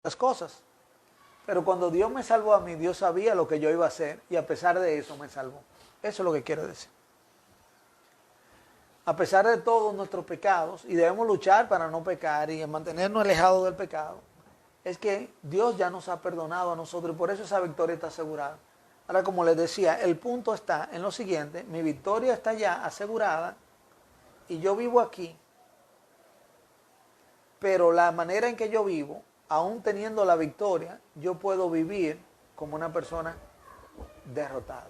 las cosas. Pero cuando Dios me salvó a mí, Dios sabía lo que yo iba a hacer y a pesar de eso me salvó. Eso es lo que quiero decir. A pesar de todos nuestros pecados, y debemos luchar para no pecar y mantenernos alejados del pecado, es que Dios ya nos ha perdonado a nosotros y por eso esa victoria está asegurada. Ahora, como les decía, el punto está en lo siguiente: mi victoria está ya asegurada y yo vivo aquí, pero la manera en que yo vivo, aún teniendo la victoria, yo puedo vivir como una persona derrotada.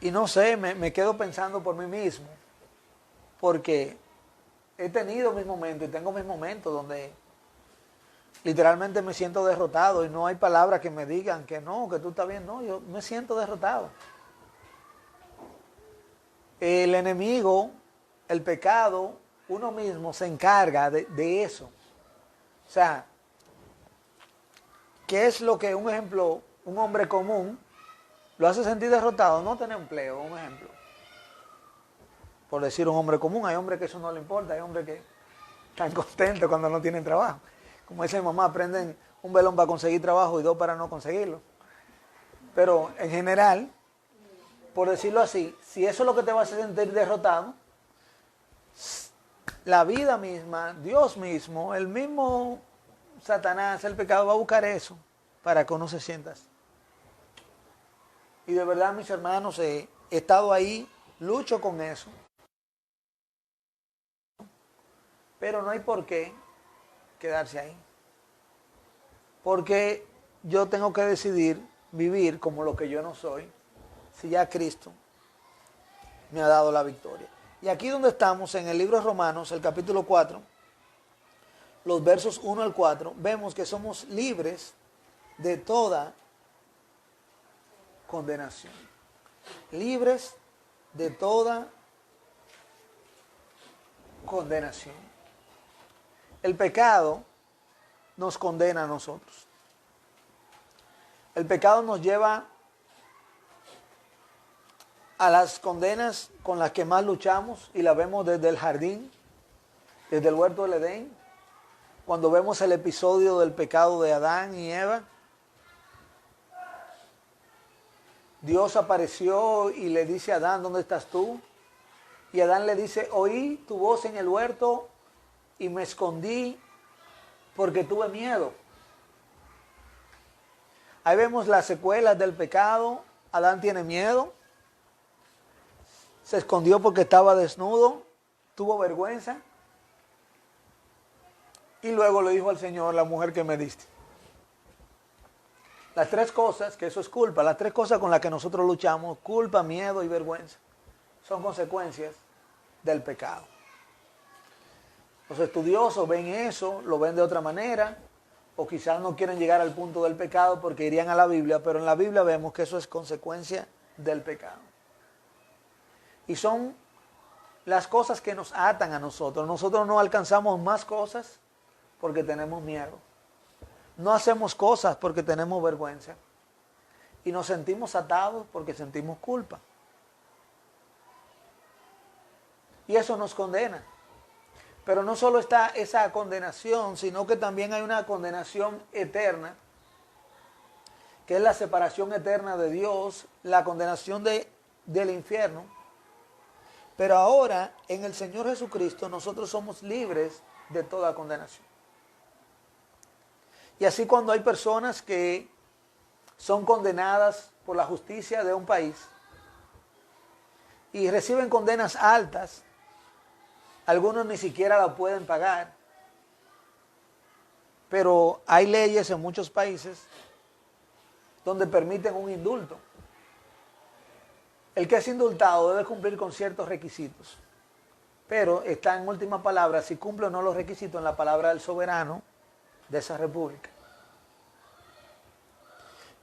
Y no sé, me quedo pensando por mí mismo, porque he tenido mis momentos y tengo mis momentos donde literalmente me siento derrotado y no hay palabras que me digan que no, que tú estás bien. No, yo me siento derrotado. El enemigo, el pecado, uno mismo se encarga de eso. O sea, ¿qué es lo que, un ejemplo, un hombre común lo hace sentir derrotado? No tener empleo, un ejemplo. Por decir un hombre común, hay hombres que eso no le importa, hay hombres que están contentos cuando no tienen trabajo. Como dice mi mamá, aprenden un velón para conseguir trabajo y dos para no conseguirlo. Pero en general, por decirlo así, si eso es lo que te va a hacer sentir derrotado, la vida misma, Dios mismo, el mismo Satanás, el pecado, va a buscar eso para que uno se sienta así. Y de verdad, mis hermanos, he estado ahí, lucho con eso. Pero no hay por qué quedarse ahí. Porque yo tengo que decidir vivir como lo que yo no soy, si ya Cristo me ha dado la victoria. Y aquí donde estamos, en el libro de Romanos, el capítulo 4, los versos 1 al 4, vemos que somos libres de toda condenación. Libres de toda condenación. El pecado nos condena a nosotros. El pecado nos lleva a las condenas con las que más luchamos y la vemos desde el jardín, desde el huerto del Edén, cuando vemos el episodio del pecado de Adán y Eva. Dios apareció y le dice a Adán, ¿dónde estás tú? Y Adán le dice, oí tu voz en el huerto y me escondí porque tuve miedo. Ahí vemos las secuelas del pecado. Adán tiene miedo. Se escondió porque estaba desnudo. Tuvo vergüenza. Y luego le dijo al Señor, la mujer que me diste. Las tres cosas, que eso es culpa, las tres cosas con las que nosotros luchamos, culpa, miedo y vergüenza, son consecuencias del pecado. Los estudiosos ven eso, lo ven de otra manera, o quizás no quieren llegar al punto del pecado porque irían a la Biblia, pero en la Biblia vemos que eso es consecuencia del pecado. Y son las cosas que nos atan a nosotros. Nosotros no alcanzamos más cosas porque tenemos miedo. No hacemos cosas porque tenemos vergüenza. Y nos sentimos atados porque sentimos culpa. Y eso nos condena. Pero no solo está esa condenación, sino que también hay una condenación eterna, que es la separación eterna de Dios, la condenación del infierno. Pero ahora, en el Señor Jesucristo, nosotros somos libres de toda condenación. Y así cuando hay personas que son condenadas por la justicia de un país y reciben condenas altas, algunos ni siquiera la pueden pagar. Pero hay leyes en muchos países donde permiten un indulto. El que es indultado debe cumplir con ciertos requisitos. Pero está en última palabra si cumple o no los requisitos en la palabra del soberano de esa república.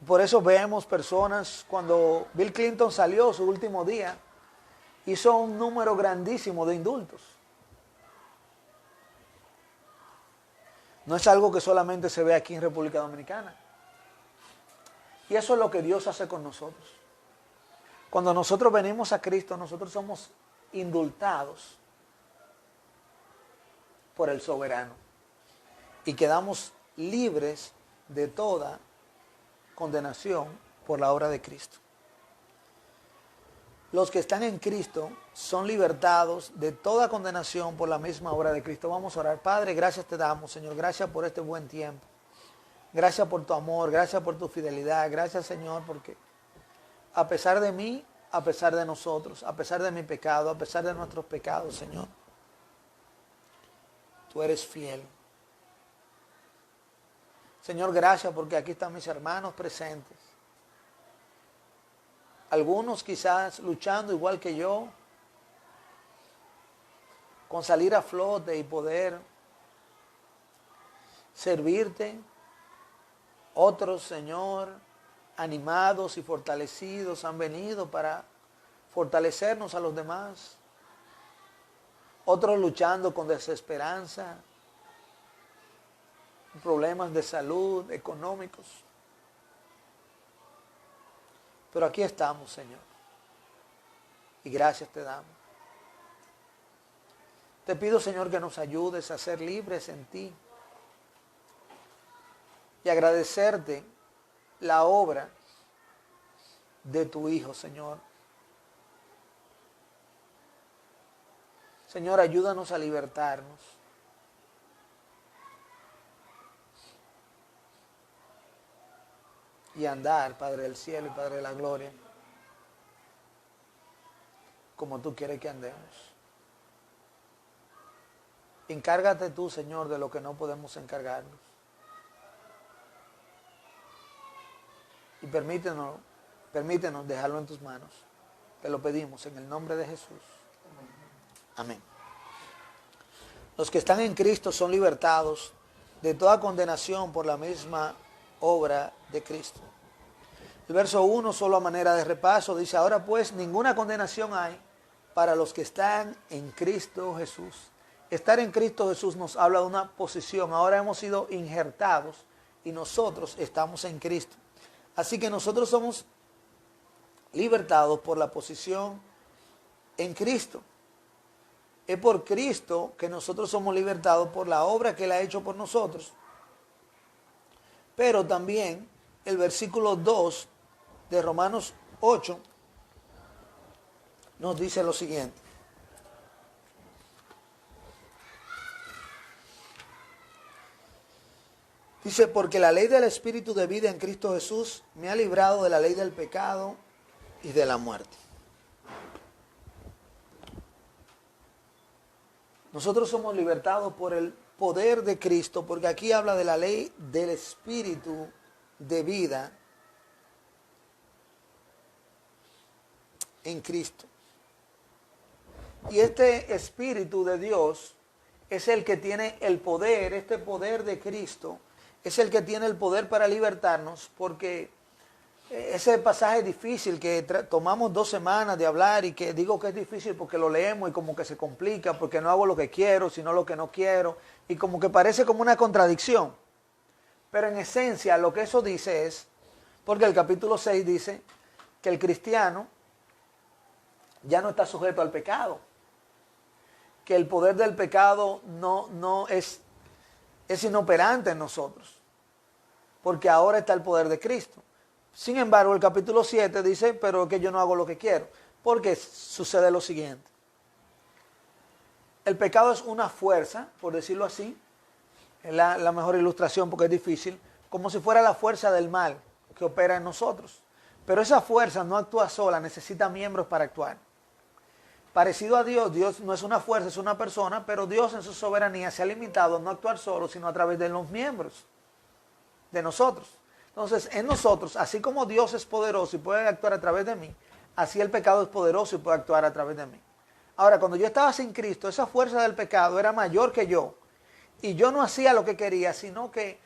Por eso vemos personas, cuando Bill Clinton salió su último día, hizo un número grandísimo de indultos. No es algo que solamente se ve aquí en República Dominicana. Y eso es lo que Dios hace con nosotros. Cuando nosotros venimos a Cristo, nosotros somos indultados. por el soberano. Y quedamos libres de toda condenación por la obra de Cristo. Los que están en Cristo son libertados de toda condenación por la misma obra de Cristo. Vamos a orar. Padre, gracias te damos, Señor. Gracias por este buen tiempo. Gracias por tu amor, gracias por tu fidelidad. Gracias, Señor, porque a pesar de mí, a pesar de nosotros, a pesar de mi pecado, a pesar de nuestros pecados, Señor, tú eres fiel. Señor, gracias porque aquí están mis hermanos presentes. Algunos quizás luchando igual que yo, con salir a flote y poder servirte. Otros, Señor, animados y fortalecidos, han venido para fortalecernos a los demás. Otros luchando con desesperanza, problemas de salud, económicos. Pero aquí estamos, Señor. Y gracias te damos. Te pido, Señor, que nos ayudes a ser libres en ti. Y agradecerte la obra de tu Hijo, Señor. Señor, ayúdanos a libertarnos. Y andar, Padre del cielo y Padre de la gloria, como tú quieres que andemos. Encárgate tú, Señor, de lo que no podemos encargarnos. Y permítenos dejarlo en tus manos. Te lo pedimos en el nombre de Jesús. Amén. Los que están en Cristo son libertados de toda condenación por la misma obra de Cristo. El verso 1, solo a manera de repaso, dice: ahora pues ninguna condenación hay para los que están en Cristo Jesús. Estar en Cristo Jesús nos habla de una posición. Ahora hemos sido injertados y nosotros estamos en Cristo. Así que nosotros somos libertados por la posición en Cristo. Es por Cristo que nosotros somos libertados por la obra que Él ha hecho por nosotros. Pero también el versículo 2 de Romanos 8 nos dice lo siguiente. Dice: porque la ley del Espíritu de vida en Cristo Jesús me ha librado de la ley del pecado y de la muerte. Nosotros somos libertados por el poder de Cristo, porque aquí habla de la ley del Espíritu de vida en Cristo. Y este Espíritu de Dios es el que tiene el poder, este poder de Cristo, es el que tiene el poder para libertarnos, porque ese pasaje difícil que tomamos 2 semanas de hablar, y que digo que es difícil porque lo leemos y como que se complica, porque no hago lo que quiero, sino lo que no quiero, y como que parece como una contradicción. Pero en esencia lo que eso dice es, porque el capítulo 6 dice que el cristiano ya no está sujeto al pecado, que el poder del pecado no es inoperante en nosotros, porque ahora está el poder de Cristo. Sin embargo, el capítulo 7 dice: pero que yo no hago lo que quiero, porque sucede lo siguiente. El pecado es una fuerza, por decirlo así, es la mejor ilustración porque es difícil, como si fuera la fuerza del mal que opera en nosotros. Pero esa fuerza no actúa sola, necesita miembros para actuar. Parecido a Dios, Dios no es una fuerza, es una persona, pero Dios en su soberanía se ha limitado a no actuar solo, sino a través de los miembros de nosotros. Entonces, en nosotros, así como Dios es poderoso y puede actuar a través de mí, así el pecado es poderoso y puede actuar a través de mí. Ahora, cuando yo estaba sin Cristo, esa fuerza del pecado era mayor que yo, y yo no hacía lo que quería, sino que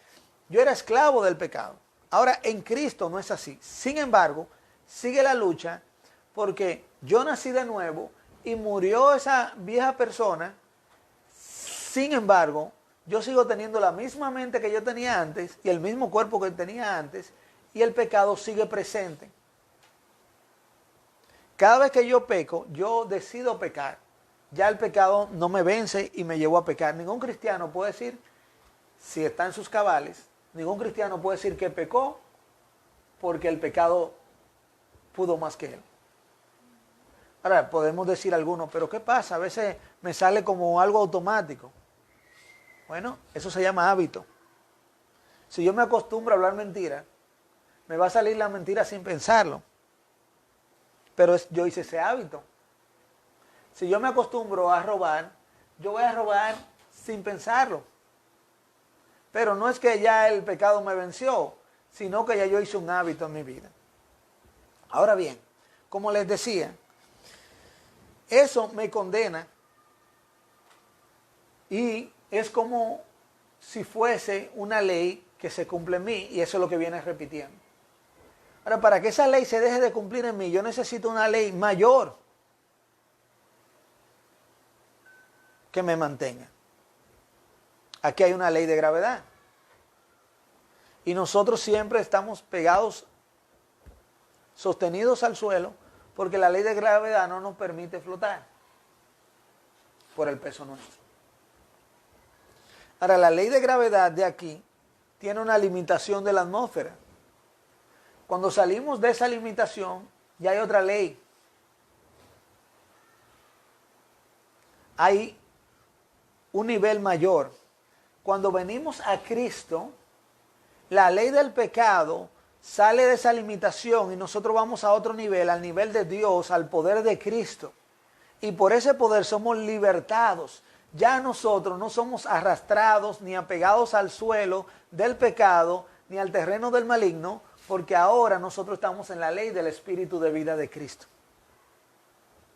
yo era esclavo del pecado. Ahora, en Cristo no es así. Sin embargo, sigue la lucha, porque yo nací de nuevo y murió esa vieja persona. Sin embargo, yo sigo teniendo la misma mente que yo tenía antes y el mismo cuerpo que tenía antes, y el pecado sigue presente. Cada vez que yo peco, yo decido pecar. ya el pecado no me vence y me llevó a pecar. Ningún cristiano puede decir, si está en sus cabales, ningún cristiano puede decir que pecó porque el pecado pudo más que él. Ahora, podemos decir algunos, pero ¿qué pasa? A veces me sale como algo automático. Bueno, eso se llama hábito. Si yo me acostumbro a hablar mentira, me va a salir la mentira sin pensarlo. Pero yo hice ese hábito. Si yo me acostumbro a robar, yo voy a robar sin pensarlo. Pero no es que ya el pecado me venció, sino que ya yo hice un hábito en mi vida. Ahora bien, como les decía, eso me condena y es como si fuese una ley que se cumple en mí, y eso es lo que viene repitiendo. Ahora, para que esa ley se deje de cumplir en mí, yo necesito una ley mayor que me mantenga. Aquí hay una ley de gravedad. Y nosotros siempre estamos pegados, sostenidos al suelo, porque la ley de gravedad no nos permite flotar por el peso nuestro. Ahora, la ley de gravedad de aquí tiene una limitación de la atmósfera. Cuando salimos de esa limitación, ya hay otra ley. Hay un nivel mayor. Cuando venimos a Cristo, la ley del pecado sale de esa limitación y nosotros vamos a otro nivel, al nivel de Dios, al poder de Cristo. Y por ese poder somos libertados. Ya nosotros no somos arrastrados ni apegados al suelo del pecado, ni al terreno del maligno, porque ahora nosotros estamos en la ley del Espíritu de vida de Cristo.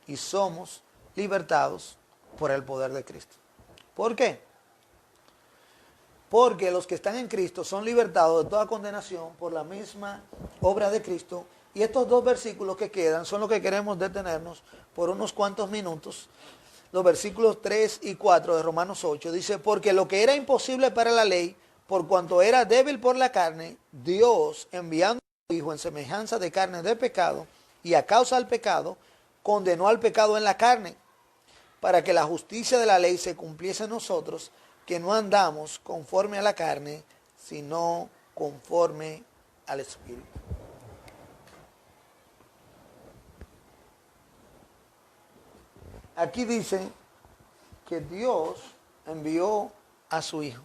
Y somos libertados por el poder de Cristo. ¿Por qué? Porque los que están en Cristo son libertados de toda condenación por la misma obra de Cristo. Y estos dos versículos que quedan son los que queremos detenernos por unos cuantos minutos. Los versículos 3 y 4 de Romanos 8 dice, porque lo que era imposible para la ley, por cuanto era débil por la carne, Dios, enviando a su Hijo en semejanza de carne de pecado, y a causa del pecado, condenó al pecado en la carne, para que la justicia de la ley se cumpliese en nosotros, que no andamos conforme a la carne, sino conforme al Espíritu. Aquí dice que Dios envió a su Hijo.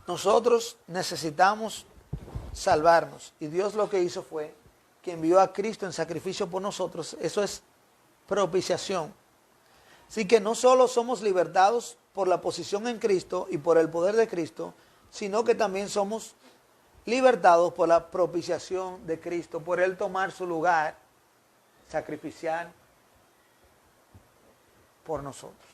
Nosotros necesitamos salvarnos y Dios lo que hizo fue que envió a Cristo en sacrificio por nosotros. Eso es propiciación. Así que no solo somos libertados por la posición en Cristo y por el poder de Cristo, sino que también somos libertados por la propiciación de Cristo, por Él tomar su lugar sacrificial por nosotros.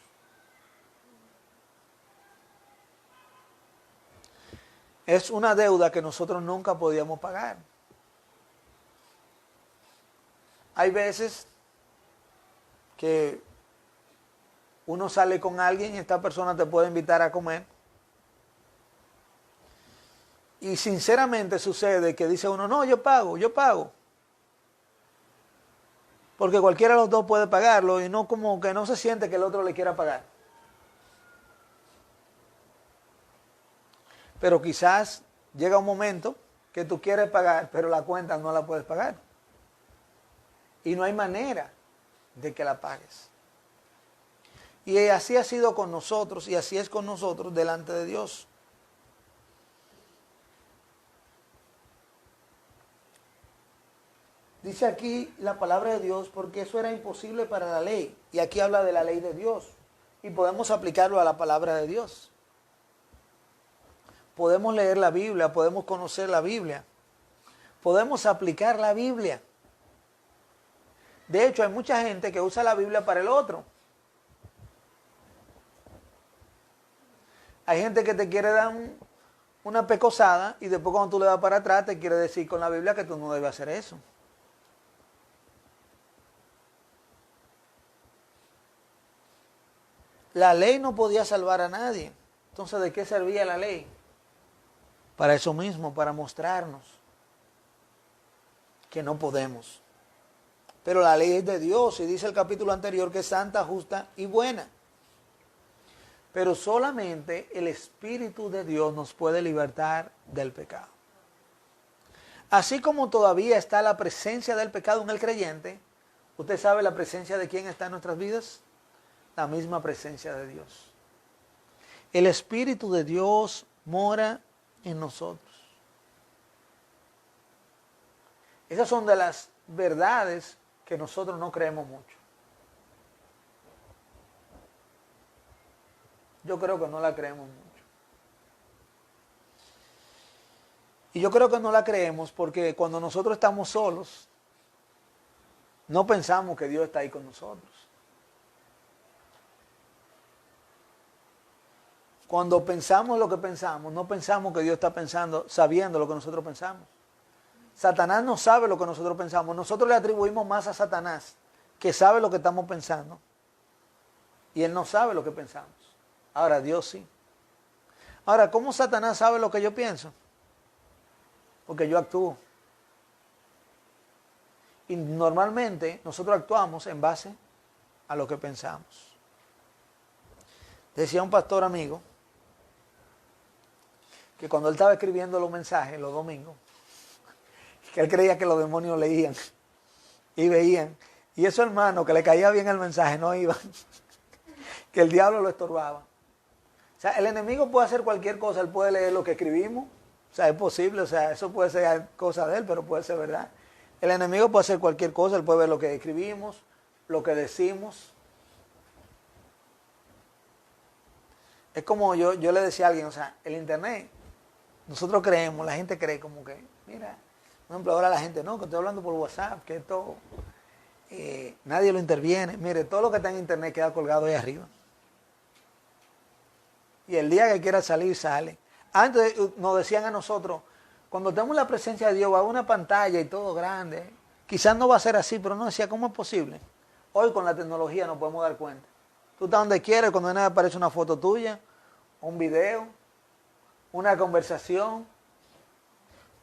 Es una deuda que nosotros nunca podíamos pagar. Hay veces que uno sale con alguien y esta persona te puede invitar a comer. Y sinceramente sucede que dice uno, no, yo pago. Porque cualquiera de los dos puede pagarlo y no como que no se siente que el otro le quiera pagar. Pero quizás llega un momento que tú quieres pagar, pero la cuenta no la puedes pagar. Y no hay manera de que la pagues. Y así ha sido con nosotros y así es con nosotros delante de Dios. Dice aquí la palabra de Dios porque eso era imposible para la ley. Y aquí habla de la ley de Dios. Y podemos aplicarlo a la palabra de Dios. Podemos leer la Biblia, podemos conocer la Biblia. Podemos aplicar la Biblia. De hecho, hay mucha gente que usa la Biblia para el otro. Hay gente que te quiere dar una pecosada y después cuando tú le das para atrás te quiere decir con la Biblia que tú no debes hacer eso. La ley no podía salvar a nadie. Entonces, ¿de qué servía la ley? Para eso mismo, para mostrarnos que no podemos. Pero la ley es de Dios y dice el capítulo anterior que es santa, justa y buena. Pero solamente el Espíritu de Dios nos puede libertar del pecado. Así como todavía está la presencia del pecado en el creyente, ¿usted sabe la presencia de quién está en nuestras vidas? La misma presencia de Dios. El Espíritu de Dios mora en nosotros. Esas son de las verdades que nosotros no creemos mucho. Yo creo que no la creemos mucho. Y yo creo que no la creemos porque cuando nosotros estamos solos, no pensamos que Dios está ahí con nosotros. Cuando pensamos lo que pensamos, no pensamos que Dios está pensando, sabiendo lo que nosotros pensamos. Satanás no sabe lo que nosotros pensamos. Nosotros le atribuimos más a Satanás, que sabe lo que estamos pensando. Y él no sabe lo que pensamos. Ahora, Dios sí. Ahora, ¿cómo Satanás sabe lo que yo pienso? Porque yo actúo. Y normalmente nosotros actuamos en base a lo que pensamos. Decía un pastor amigo que cuando él estaba escribiendo los mensajes los domingos, que él creía que los demonios leían y veían. Y esos hermanos que le caía bien el mensaje no iban. Que el diablo lo estorbaba. O sea, el enemigo puede hacer cualquier cosa, él puede leer lo que escribimos. O sea, es posible, o sea, eso puede ser cosa de él, pero puede ser verdad. El enemigo puede hacer cualquier cosa, él puede ver lo que escribimos, lo que decimos. Es como yo le decía a alguien, o sea, el internet, nosotros creemos, la gente cree como que, mira, por ejemplo, ahora la gente, no, que estoy hablando por WhatsApp, que esto, nadie lo interviene. Mire, todo lo que está en internet queda colgado ahí arriba. Y el día que quiera salir, sale. Antes nos decían a nosotros, cuando tenemos la presencia de Dios, va a una pantalla y todo grande. Quizás no va a ser así, pero no decía, ¿cómo es posible? Hoy con la tecnología nos podemos dar cuenta. Tú estás donde quieras, cuando nada aparece una foto tuya, un video, una conversación.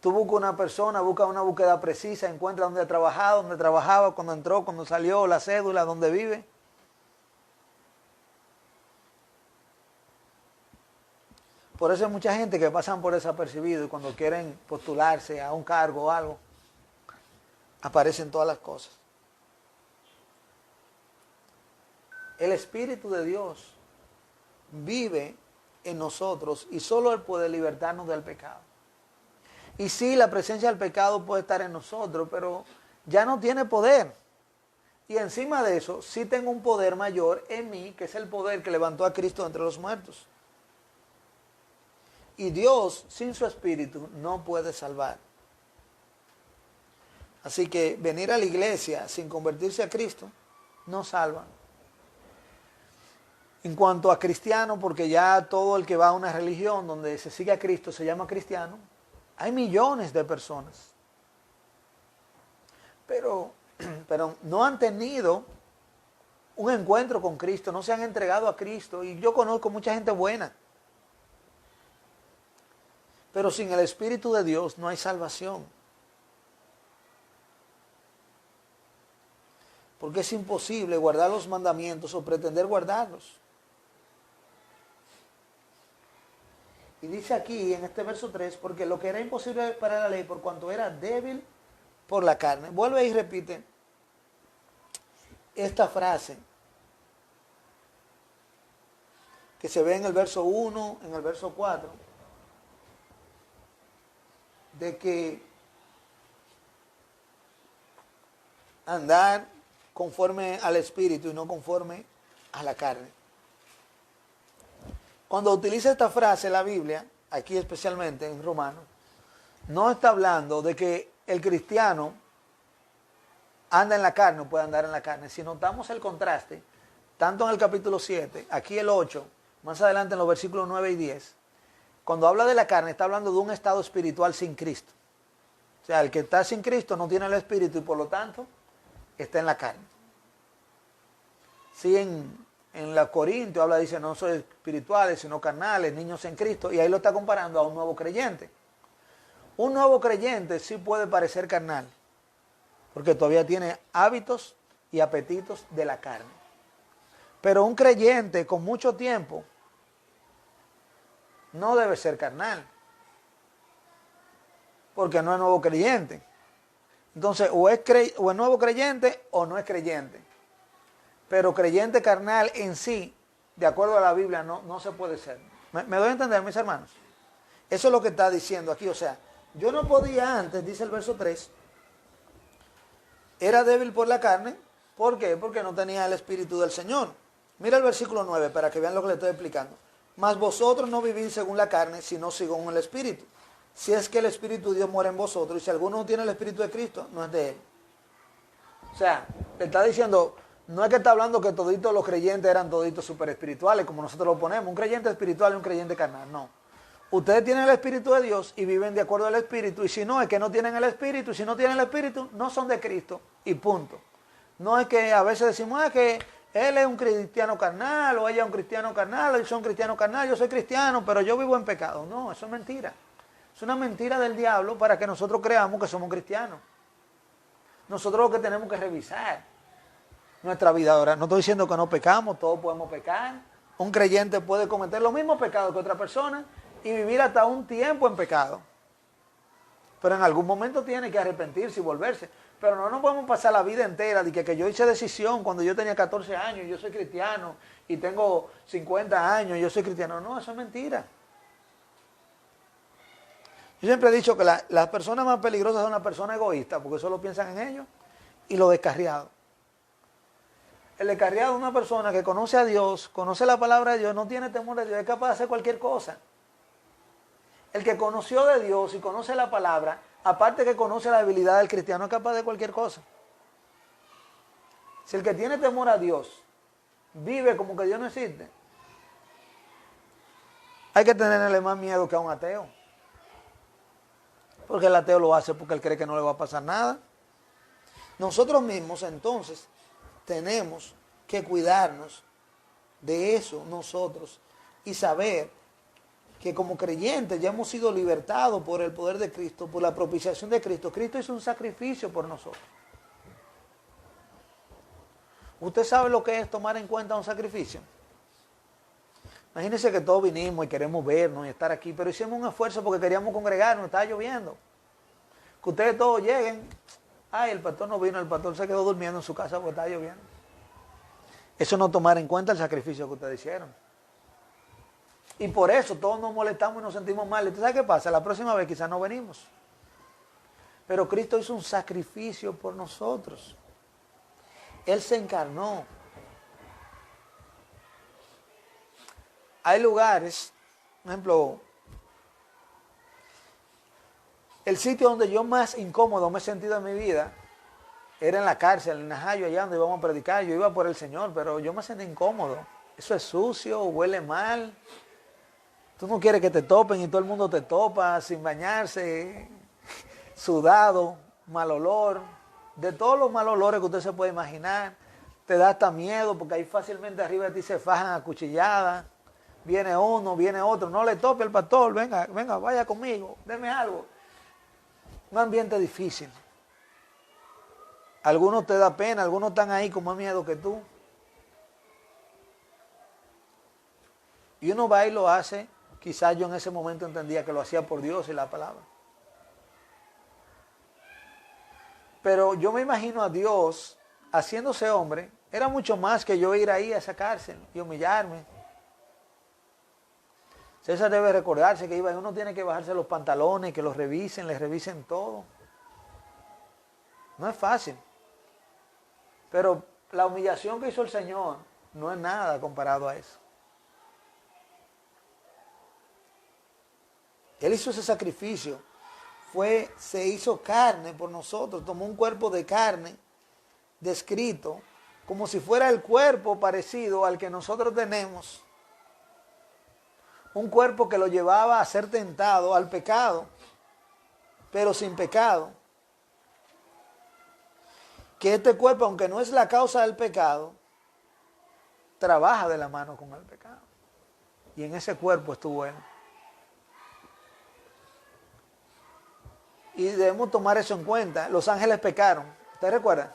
Tú buscas una persona, buscas una búsqueda precisa, encuentras dónde ha trabajado, dónde trabajaba, cuando entró, cuando salió, la cédula, dónde vive. Por eso hay mucha gente que pasan por desapercibido y cuando quieren postularse a un cargo o algo, aparecen todas las cosas. El Espíritu de Dios vive en nosotros y solo Él puede libertarnos del pecado. Y sí, la presencia del pecado puede estar en nosotros, pero ya no tiene poder. Y encima de eso, sí tengo un poder mayor en mí, que es el poder que levantó a Cristo entre los muertos. Y Dios, sin su Espíritu, no puede salvar. Así que venir a la iglesia sin convertirse a Cristo, no salva. En cuanto a cristiano, porque ya todo el que va a una religión donde se sigue a Cristo se llama cristiano, hay millones de personas. Pero no han tenido un encuentro con Cristo, no se han entregado a Cristo. Y yo conozco mucha gente buena. Pero sin el Espíritu de Dios no hay salvación. Porque es imposible guardar los mandamientos o pretender guardarlos. Y dice aquí en este verso 3, porque lo que era imposible para la ley, por cuanto era débil por la carne. Vuelve y repite esta frase que se ve en el verso 1, en el verso 4. De que andar conforme al Espíritu y no conforme a la carne. Cuando utiliza esta frase la Biblia, aquí especialmente en Romanos, no está hablando de que el cristiano anda en la carne o puede andar en la carne. Si notamos el contraste, tanto en el capítulo 7, aquí el 8, más adelante en los versículos 9 y 10, cuando habla de la carne, está hablando de un estado espiritual sin Cristo. O sea, el que está sin Cristo no tiene el Espíritu y por lo tanto está en la carne. Sí, en la Corintios habla, dice, no sois espirituales, sino carnales, niños en Cristo. Y ahí lo está comparando a un nuevo creyente. Un nuevo creyente sí puede parecer carnal. porque todavía tiene hábitos y apetitos de la carne. Pero un creyente con mucho tiempo no debe ser carnal, porque no es nuevo creyente. Entonces, o es nuevo creyente o no es creyente. Pero creyente carnal en sí, de acuerdo a la Biblia, no se puede ser. ¿Me doy a entender, mis hermanos? Eso es lo que está diciendo aquí. O sea, yo no podía antes, dice el verso 3, era débil por la carne. ¿Por qué? Porque no tenía el Espíritu del Señor. Mira el versículo 9 para que vean lo que le estoy explicando. Mas vosotros no vivís según la carne, sino según el Espíritu. Si es que el Espíritu de Dios mora en vosotros, y si alguno no tiene el Espíritu de Cristo, no es de él. O sea, le está diciendo, no es que está hablando que toditos los creyentes eran toditos super espirituales, como nosotros lo ponemos, un creyente espiritual y un creyente carnal, no. Ustedes tienen el Espíritu de Dios y viven de acuerdo al Espíritu, y si no, es que no tienen el Espíritu, y si no tienen el Espíritu, no son de Cristo, y punto. No es que a veces decimos, que él es un cristiano carnal, o ella es un cristiano carnal, o yo soy un cristiano carnal, yo soy cristiano, pero yo vivo en pecado. No, eso es mentira. Es una mentira del diablo para que nosotros creamos que somos cristianos. Nosotros lo que tenemos que revisar nuestra vida. Ahora, no estoy diciendo que no pecamos, todos podemos pecar. Un creyente puede cometer los mismos pecados que otra persona y vivir hasta un tiempo en pecado. Pero en algún momento tiene que arrepentirse y volverse. Pero no nos podemos pasar la vida entera de que yo hice decisión cuando yo tenía 14 años, yo soy cristiano, y tengo 50 años, yo soy cristiano. No, eso es mentira. Yo siempre he dicho que las personas más peligrosas son las personas egoístas, porque solo piensan en ellos, y los descarriados. El descarriado es una persona que conoce a Dios, conoce la palabra de Dios, no tiene temor de Dios, es capaz de hacer cualquier cosa. El que conoció de Dios y conoce la palabra, aparte que conoce la habilidad del cristiano, es capaz de cualquier cosa. Si el que tiene temor a Dios vive como que Dios no existe, hay que tenerle más miedo que a un ateo. Porque el ateo lo hace porque él cree que no le va a pasar nada. Nosotros mismos entonces tenemos que cuidarnos de eso nosotros y saber que como creyentes ya hemos sido libertados por el poder de Cristo, por la propiciación de Cristo. Cristo hizo un sacrificio por nosotros. ¿Usted sabe lo que es tomar en cuenta un sacrificio? Imagínense que todos vinimos y queremos vernos y estar aquí, pero hicimos un esfuerzo porque queríamos congregarnos, estaba lloviendo. Que ustedes todos lleguen, el pastor no vino, el pastor se quedó durmiendo en su casa porque estaba lloviendo. Eso no tomar en cuenta el sacrificio que ustedes hicieron. Y por eso todos nos molestamos y nos sentimos mal. ¿Y tú sabes qué pasa? La próxima vez quizás no venimos. Pero Cristo hizo un sacrificio por nosotros. Él se encarnó. Hay lugares, por ejemplo, el sitio donde yo más incómodo me he sentido en mi vida era en la cárcel, en Najayo, allá donde íbamos a predicar. Yo iba por el Señor, pero yo me sentí incómodo. Eso es sucio, huele mal. Tú no quieres que te topen y todo el mundo te topa sin bañarse, sudado, mal olor. De todos los mal olores que usted se puede imaginar, te da hasta miedo porque ahí fácilmente arriba de ti se fajan a cuchilladas. Viene uno, viene otro, no le tope el pastor, venga, vaya conmigo, deme algo. Un ambiente difícil. Algunos te da pena, algunos están ahí con más miedo que tú. Y uno va y lo hace, quizás yo en ese momento entendía que lo hacía por Dios y la palabra. Pero yo me imagino a Dios haciéndose hombre, era mucho más que yo ir ahí a esa cárcel y humillarme. César debe recordarse que iba y uno tiene que bajarse los pantalones, que los revisen, les revisen todo. No es fácil. Pero la humillación que hizo el Señor no es nada comparado a eso. Él hizo ese sacrificio. Se hizo carne por nosotros, tomó un cuerpo de carne descrito como si fuera el cuerpo parecido al que nosotros tenemos. Un cuerpo que lo llevaba a ser tentado al pecado, pero sin pecado. Que este cuerpo, aunque no es la causa del pecado, trabaja de la mano con el pecado. Y en ese cuerpo estuvo Él. Y debemos tomar eso en cuenta. Los ángeles pecaron. ¿Ustedes recuerdan?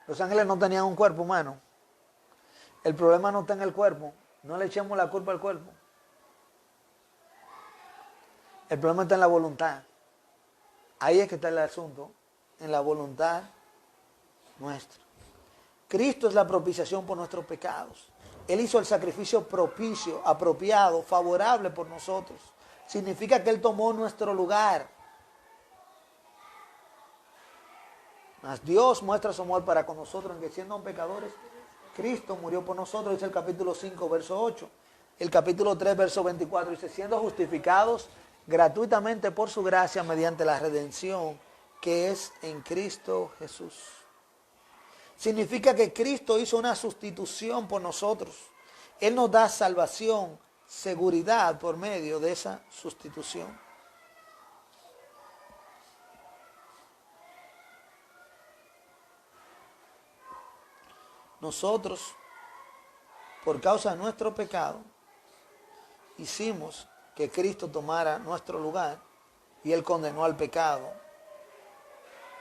Los ángeles no tenían un cuerpo humano. El problema no está en el cuerpo. No le echemos la culpa al cuerpo. El problema está en la voluntad. Ahí es que está el asunto. En la voluntad nuestra. Cristo es la propiciación por nuestros pecados. Él hizo el sacrificio propicio, apropiado, favorable por nosotros. Significa que Él tomó nuestro lugar. Mas Dios muestra su amor para con nosotros en que siendo pecadores, Cristo murió por nosotros, dice el capítulo 5, verso 8. El capítulo 3, verso 24, dice, siendo justificados gratuitamente por su gracia mediante la redención que es en Cristo Jesús. Significa que Cristo hizo una sustitución por nosotros. Él nos da salvación, seguridad por medio de esa sustitución. Nosotros, por causa de nuestro pecado, hicimos que Cristo tomara nuestro lugar y Él condenó al pecado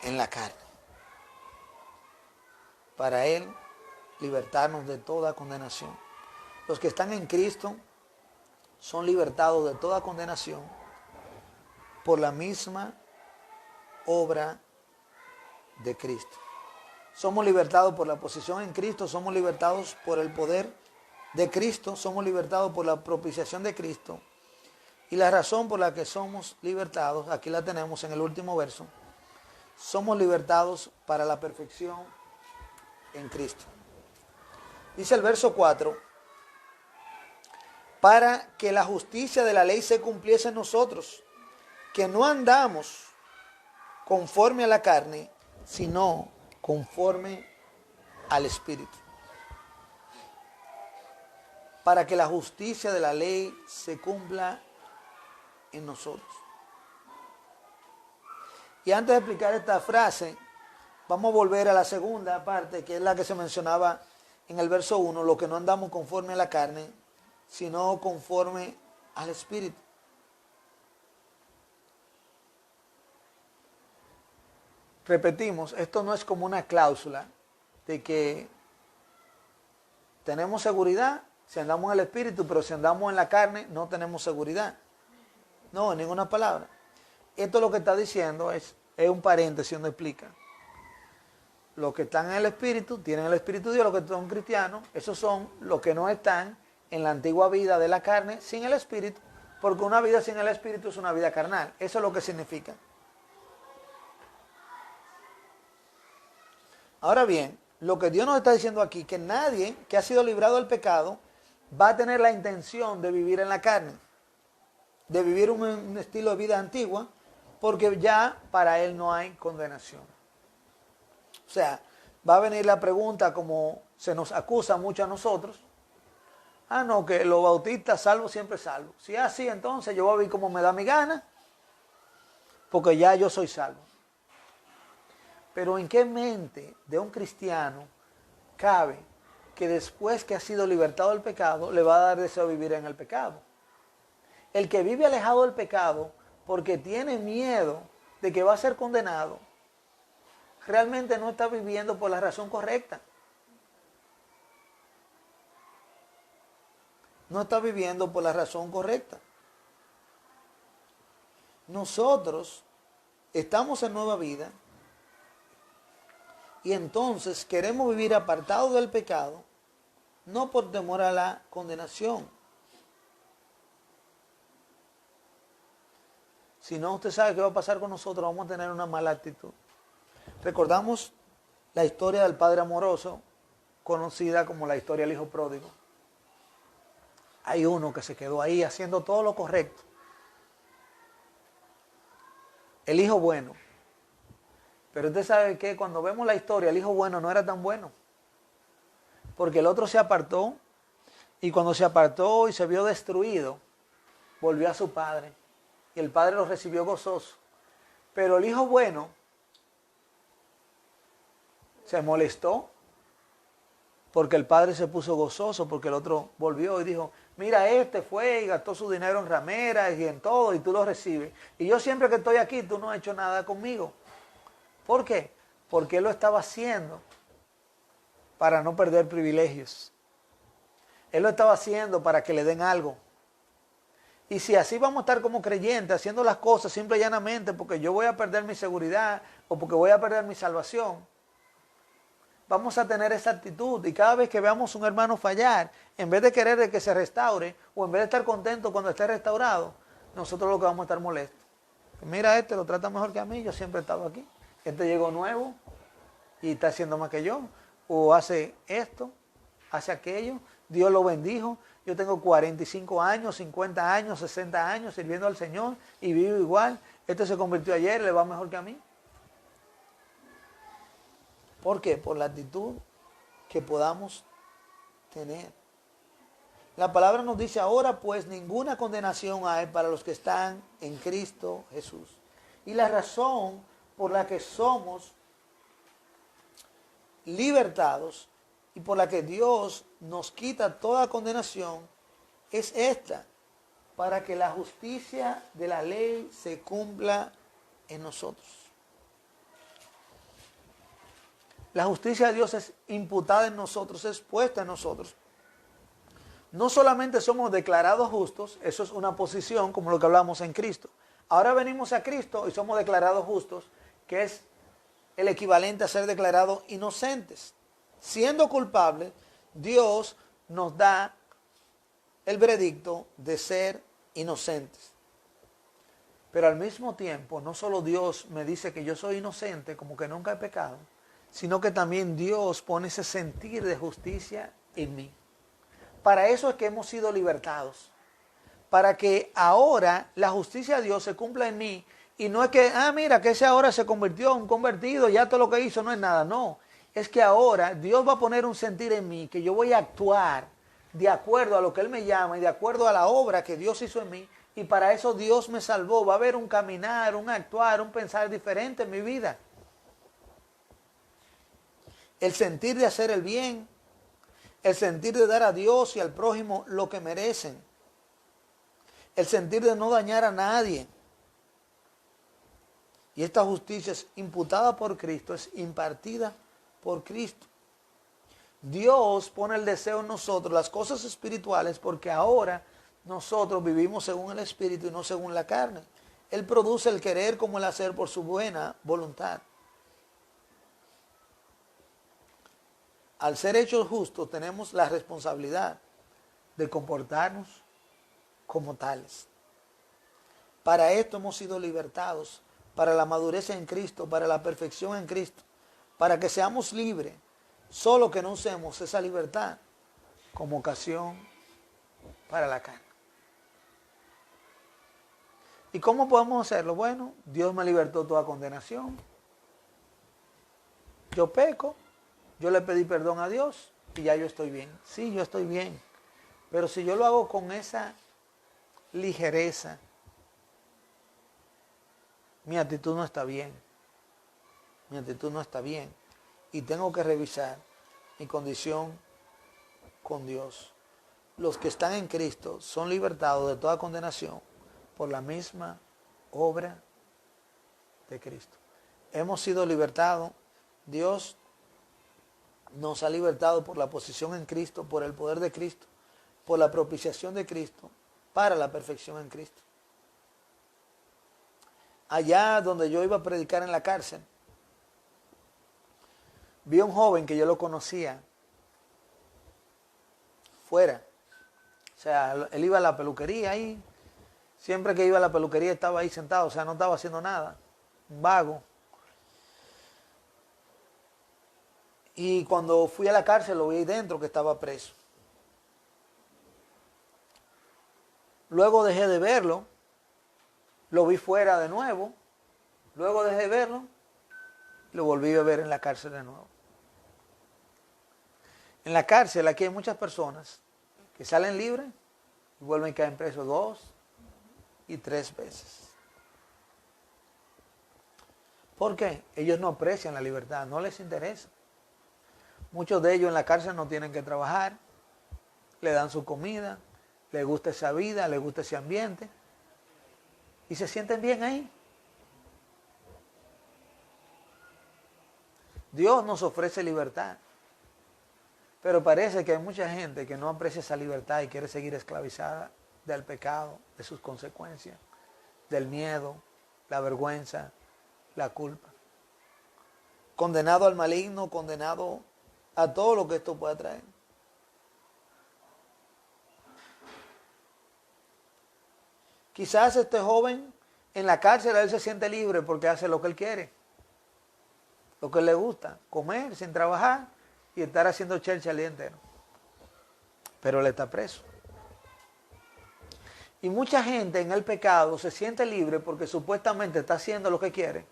en la carne. Para Él libertarnos de toda condenación. Los que están en Cristo son libertados de toda condenación por la misma obra de Cristo. Somos libertados por la posición en Cristo, somos libertados por el poder de Cristo, somos libertados por la propiciación de Cristo. Y la razón por la que somos libertados, aquí la tenemos en el último verso, somos libertados para la perfección en Cristo. Dice el verso 4, para que la justicia de la ley se cumpliese en nosotros, que no andamos conforme a la carne, sino conforme al Espíritu. Para que la justicia de la ley se cumpla en nosotros. Y antes de explicar esta frase, vamos a volver a la segunda parte, que es la que se mencionaba en el verso 1, lo que no andamos conforme a la carne, sino conforme al Espíritu. Repetimos, esto no es como una cláusula de que tenemos seguridad si andamos en el Espíritu, pero si andamos en la carne no tenemos seguridad. No, en ninguna palabra. Esto lo que está diciendo es un paréntesis donde explica. Los que están en el Espíritu, tienen el Espíritu de Dios, los que son cristianos, esos son los que no están en la antigua vida de la carne sin el Espíritu, porque una vida sin el Espíritu es una vida carnal. Eso es lo que significa. Ahora bien, lo que Dios nos está diciendo aquí, que nadie que ha sido librado del pecado va a tener la intención de vivir en la carne, de vivir un estilo de vida antigua, porque ya para él no hay condenación. O sea, va a venir la pregunta como se nos acusa mucho a nosotros. Ah, no, que los bautistas salvo siempre salvo. Si es así, entonces yo voy a vivir como me da mi gana, porque ya yo soy salvo. Pero ¿en qué mente de un cristiano cabe que después que ha sido libertado del pecado, le va a dar deseo de vivir en el pecado? El que vive alejado del pecado porque tiene miedo de que va a ser condenado, realmente no está viviendo por la razón correcta. No está viviendo por la razón correcta. Nosotros estamos en nueva vida y entonces queremos vivir apartados del pecado, no por temor a la condenación. Si no, usted sabe qué va a pasar con nosotros, vamos a tener una mala actitud. Recordamos la historia del padre amoroso, conocida como la historia del hijo pródigo. Hay uno que se quedó ahí haciendo todo lo correcto. El hijo bueno. Pero usted sabe que cuando vemos la historia, el hijo bueno no era tan bueno. Porque el otro se apartó, y cuando se apartó y se vio destruido, volvió a su padre. Y el padre lo recibió gozoso. Pero el hijo bueno se molestó porque el padre se puso gozoso, porque el otro volvió y dijo, mira, este fue y gastó su dinero en rameras y en todo, y tú lo recibes. Y yo siempre que estoy aquí, tú no has hecho nada conmigo. ¿Por qué? porque él lo estaba haciendo para no perder privilegios. Él lo estaba haciendo para que le den algo. Y si así vamos a estar como creyentes, haciendo las cosas simple y llanamente porque yo voy a perder mi seguridad o porque voy a perder mi salvación, vamos a tener esa actitud. Y cada vez que veamos un hermano fallar, en vez de querer que se restaure o en vez de estar contento cuando esté restaurado, nosotros lo que vamos a estar molestos. Mira, este lo trata mejor que a mí, yo siempre he estado aquí. Este llegó nuevo y está haciendo más que yo. O hace esto, hace aquello. Dios lo bendijo. Yo tengo 45 años, 50 años, 60 años sirviendo al Señor y vivo igual. Este se convirtió ayer, le va mejor que a mí. ¿Por qué? Por la actitud que podamos tener. La palabra nos dice ahora pues ninguna condenación hay para los que están en Cristo Jesús. Y la razón por la que somos libertados y por la que Dios nos quita toda condenación es esta, para que la justicia de la ley se cumpla en nosotros. La justicia de Dios es imputada en nosotros, es puesta en nosotros. No solamente somos declarados justos, eso es una posición como lo que hablamos en Cristo. Ahora venimos a Cristo y somos declarados justos, que es el equivalente a ser declarados inocentes. Siendo culpables, Dios nos da el veredicto de ser inocentes. Pero al mismo tiempo, no solo Dios me dice que yo soy inocente, como que nunca he pecado, sino que también Dios pone ese sentir de justicia en mí. Para eso es que hemos sido libertados. Para que ahora la justicia de Dios se cumpla en mí. Y no es que, mira, que ese ahora se convirtió en un convertido, ya todo lo que hizo no es nada. No, es que ahora Dios va a poner un sentir en mí, que yo voy a actuar de acuerdo a lo que Él me llama y de acuerdo a la obra que Dios hizo en mí. Y para eso Dios me salvó. Va a haber un caminar, un actuar, un pensar diferente en mi vida. El sentir de hacer el bien. El sentir de dar a Dios y al prójimo lo que merecen. El sentir de no dañar a nadie. Y esta justicia es imputada por Cristo, es impartida por Cristo. Dios pone el deseo en nosotros, las cosas espirituales, porque ahora nosotros vivimos según el Espíritu y no según la carne. Él produce el querer como el hacer por su buena voluntad. Al ser hechos justos, tenemos la responsabilidad de comportarnos como tales. Para esto hemos sido libertados, para la madurez en Cristo, para la perfección en Cristo, para que seamos libres, solo que no usemos esa libertad como ocasión para la carne. ¿Y cómo podemos hacerlo? Bueno, Dios me libertó de toda condenación. Yo peco. Yo le pedí perdón a Dios y ya yo estoy bien. Sí, yo estoy bien. Pero si yo lo hago con esa ligereza, mi actitud no está bien. Mi actitud no está bien. Y tengo que revisar mi condición con Dios. Los que están en Cristo son libertados de toda condenación por la misma obra de Cristo. Hemos sido libertados. Dios nos ha libertado por la posición en Cristo, por el poder de Cristo, por la propiciación de Cristo, para la perfección en Cristo. Allá donde yo iba a predicar en la cárcel, vi a un joven que yo lo conocía fuera. O sea, él iba a la peluquería ahí. Siempre que iba a la peluquería estaba ahí sentado, o sea, no estaba haciendo nada. Un vago. Y cuando fui a la cárcel lo vi ahí dentro que estaba preso. Luego dejé de verlo, lo vi fuera de nuevo, luego dejé de verlo, lo volví a ver en la cárcel de nuevo. En la cárcel aquí hay muchas personas que salen libres y vuelven a caer presos 2 y 3 veces. ¿Por qué? Ellos no aprecian la libertad, no les interesa. Muchos de ellos en la cárcel no tienen que trabajar, le dan su comida, les gusta esa vida, les gusta ese ambiente y se sienten bien ahí. Dios nos ofrece libertad. Pero parece que hay mucha gente que no aprecia esa libertad y quiere seguir esclavizada del pecado, de sus consecuencias, del miedo, la vergüenza, la culpa. Condenado al maligno, condenado a todo lo que esto pueda traer. Quizás este joven en la cárcel él se siente libre porque hace lo que él quiere, lo que le gusta, comer sin trabajar y estar haciendo chelcha el día entero. Pero él está preso. Y mucha gente en el pecado se siente libre porque supuestamente está haciendo lo que quiere,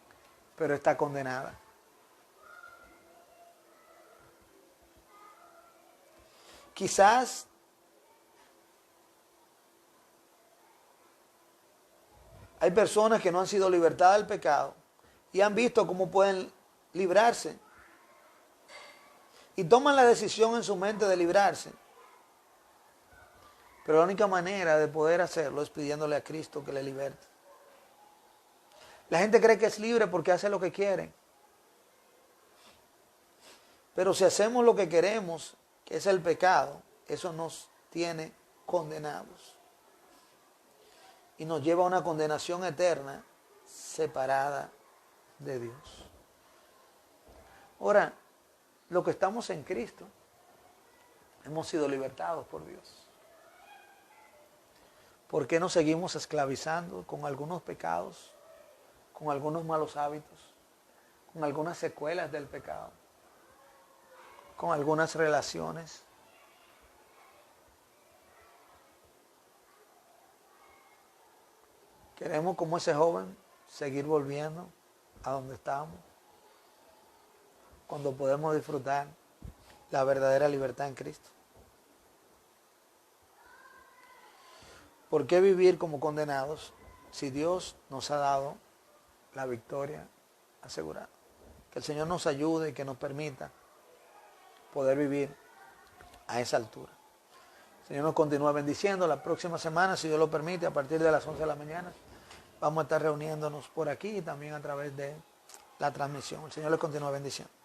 pero está condenada. Quizás hay personas que no han sido libertadas del pecado y han visto cómo pueden librarse. Y toman la decisión en su mente de librarse. Pero la única manera de poder hacerlo es pidiéndole a Cristo que le liberte. La gente cree que es libre porque hace lo que quiere. Pero si hacemos lo que queremos, que es el pecado, eso nos tiene condenados. Y nos lleva a una condenación eterna separada de Dios. Ahora, los que estamos en Cristo, hemos sido libertados por Dios. ¿Por qué nos seguimos esclavizando con algunos pecados, con algunos malos hábitos, con algunas secuelas del pecado, con algunas relaciones? Queremos, como ese joven, seguir volviendo a donde estamos, cuando podemos disfrutar la verdadera libertad en Cristo. ¿Por qué vivir como condenados si Dios nos ha dado la victoria asegurada? Que el Señor nos ayude y que nos permita poder vivir a esa altura. El Señor nos continúa bendiciendo. La próxima semana, si Dios lo permite, a partir de las 11 de la mañana, vamos a estar reuniéndonos por aquí y también a través de la transmisión. El Señor les continúa bendiciendo.